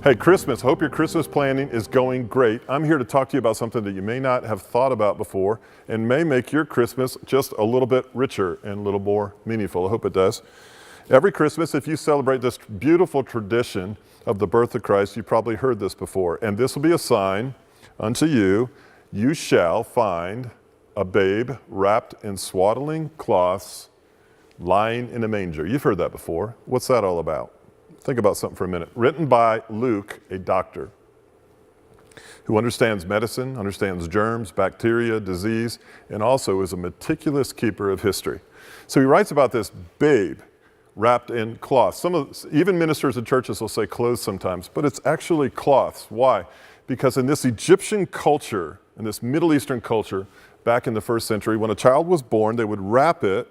Hey, Christmas. Hope your Christmas planning is going great. I'm here to talk to you about something that you may not have thought about before and may make your Christmas just a little bit richer and a little more meaningful. I hope it does. Every Christmas, if you celebrate this beautiful tradition of the birth of Christ, you probably heard this before. And this will be a sign unto you. You shall find a babe wrapped in swaddling cloths, lying in a manger. You've heard that before. What's that all about? Think about something for a minute. Written by Luke, a doctor who understands medicine, understands germs, bacteria, disease, and also is a meticulous keeper of history. So he writes about this babe wrapped in cloth. Even ministers in churches will say clothes sometimes, but it's actually cloths. Why? Because in this Egyptian culture, in this Middle Eastern culture, back in the first century, when a child was born, they would wrap it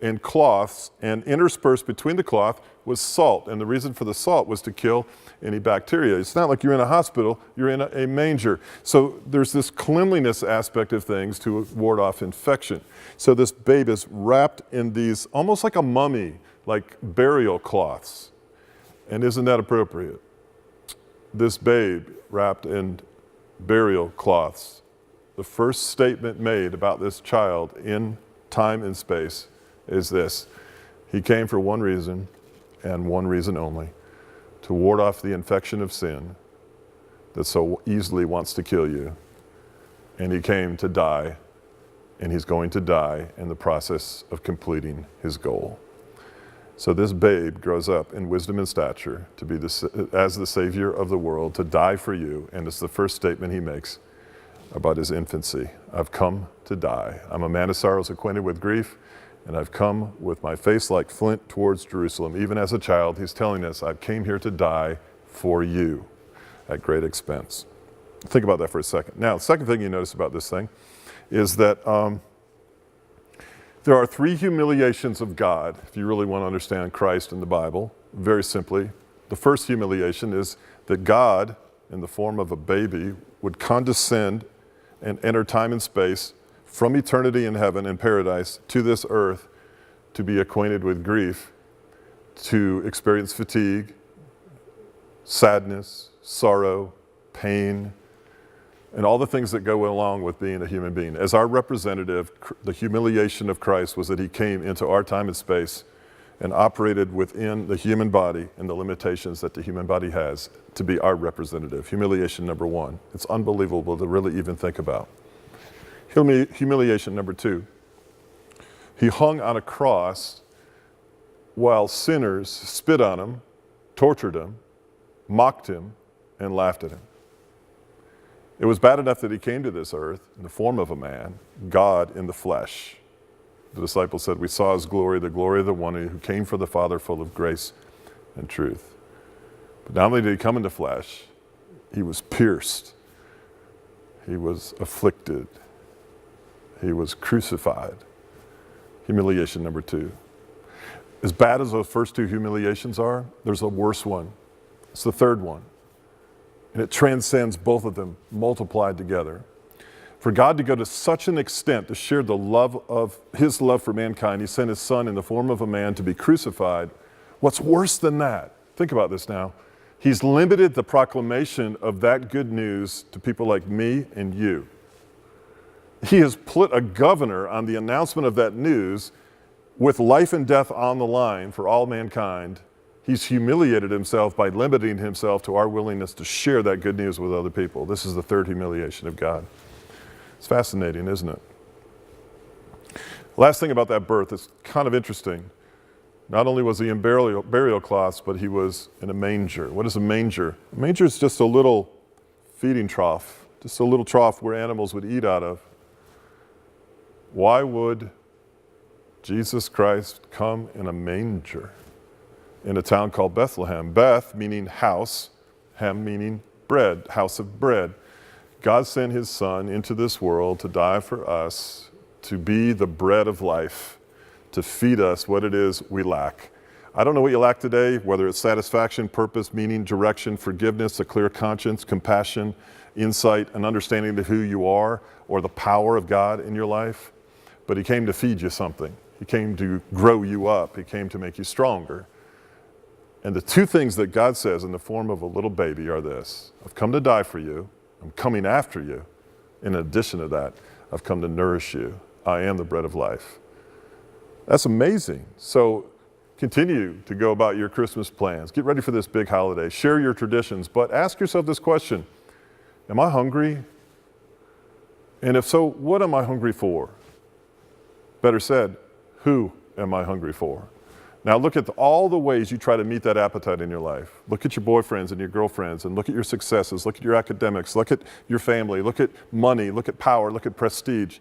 in cloths, and interspersed between the cloth was salt. And the reason for the salt was to kill any bacteria. It's not like you're in a hospital, you're in a manger. So there's this cleanliness aspect of things to ward off infection. So this babe is wrapped in these, almost like a mummy, like burial cloths. And isn't that appropriate? This babe wrapped in burial cloths. The first statement made about this child in time and space is this: he came for one reason and one reason only, to ward off the infection of sin that so easily wants to kill you. And he came to die, and he's going to die in the process of completing his goal. So this babe grows up in wisdom and stature to be as the Savior of the world, to die for you, and it's the first statement he makes about his infancy. I've come to die. I'm a man of sorrows, acquainted with grief, and I've come with my face like flint towards Jerusalem. Even as a child, he's telling us, I came here to die for you at great expense. Think about that for a second. Now, the second thing you notice about this thing is that there are three humiliations of God, if you really want to understand Christ in the Bible. Very simply, the first humiliation is that God, in the form of a baby, would condescend and enter time and space from eternity in heaven and paradise to this earth to be acquainted with grief, to experience fatigue, sadness, sorrow, pain, and all the things that go along with being a human being. As our representative, the humiliation of Christ was that he came into our time and space and operated within the human body and the limitations that the human body has to be our representative. Humiliation number one. It's unbelievable to really even think about. Humiliation number two. He hung on a cross while sinners spit on him, tortured him, mocked him, and laughed at him. It was bad enough that he came to this earth in the form of a man, God in the flesh. The disciples said, we saw his glory, the glory of the one who came for the Father, full of grace and truth. But not only did he come in the flesh, he was pierced. He was afflicted. He was crucified. Humiliation number two. As bad as those first two humiliations are, there's a worse one. It's the third one. And it transcends both of them, multiplied together. For God to go to such an extent to share the love of his love for mankind, he sent his son in the form of a man to be crucified. What's worse than that? Think about this now. He's limited the proclamation of that good news to people like me and you. He has put a governor on the announcement of that news with life and death on the line for all mankind. He's humiliated himself by limiting himself to our willingness to share that good news with other people. This is the third humiliation of God. It's fascinating, isn't it? Last thing about that birth is kind of interesting. Not only was he in burial cloths, but he was in a manger. What is a manger? A manger is just a little feeding trough, just a little trough where animals would eat out of. Why would Jesus Christ come in a manger in a town called Bethlehem? Beth meaning house, Hem meaning bread, house of bread. God sent his son into this world to die for us, to be the bread of life, to feed us what it is we lack. I don't know what you lack today, whether it's satisfaction, purpose, meaning, direction, forgiveness, a clear conscience, compassion, insight, an understanding of who you are, or the power of God in your life. But he came to feed you something. He came to grow you up. He came to make you stronger. And the two things that God says in the form of a little baby are this: I've come to die for you, I'm coming after you. In addition to that, I've come to nourish you. I am the bread of life. That's amazing. So continue to go about your Christmas plans. Get ready for this big holiday. Share your traditions, but ask yourself this question: am I hungry? And if so, what am I hungry for? Better said, who am I hungry for? Now look at all the ways you try to meet that appetite in your life. Look at your boyfriends and your girlfriends, and look at your successes, look at your academics, look at your family, look at money, look at power, look at prestige,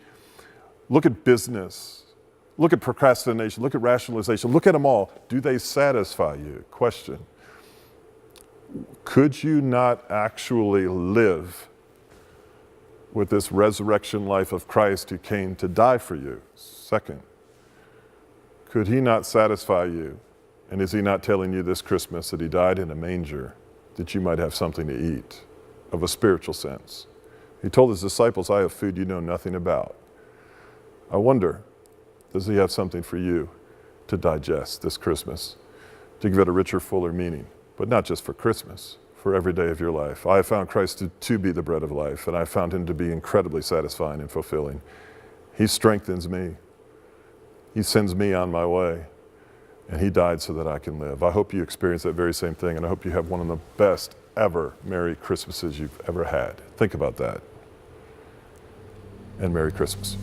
look at business, look at procrastination, look at rationalization, look at them all. Do they satisfy you? Question: could you not actually live with this resurrection life of Christ who came to die for you? Second, could he not satisfy you? And is he not telling you this Christmas that he died in a manger that you might have something to eat of a spiritual sense? He told his disciples, I have food you know nothing about. I wonder, does he have something for you to digest this Christmas, to give it a richer, fuller meaning? But not just for Christmas, for every day of your life. I have found Christ to be the bread of life, and I found him to be incredibly satisfying and fulfilling. He strengthens me. He sends me on my way, and he died so that I can live. I hope you experience that very same thing, and I hope you have one of the best ever Merry Christmases you've ever had. Think about that. And Merry Christmas.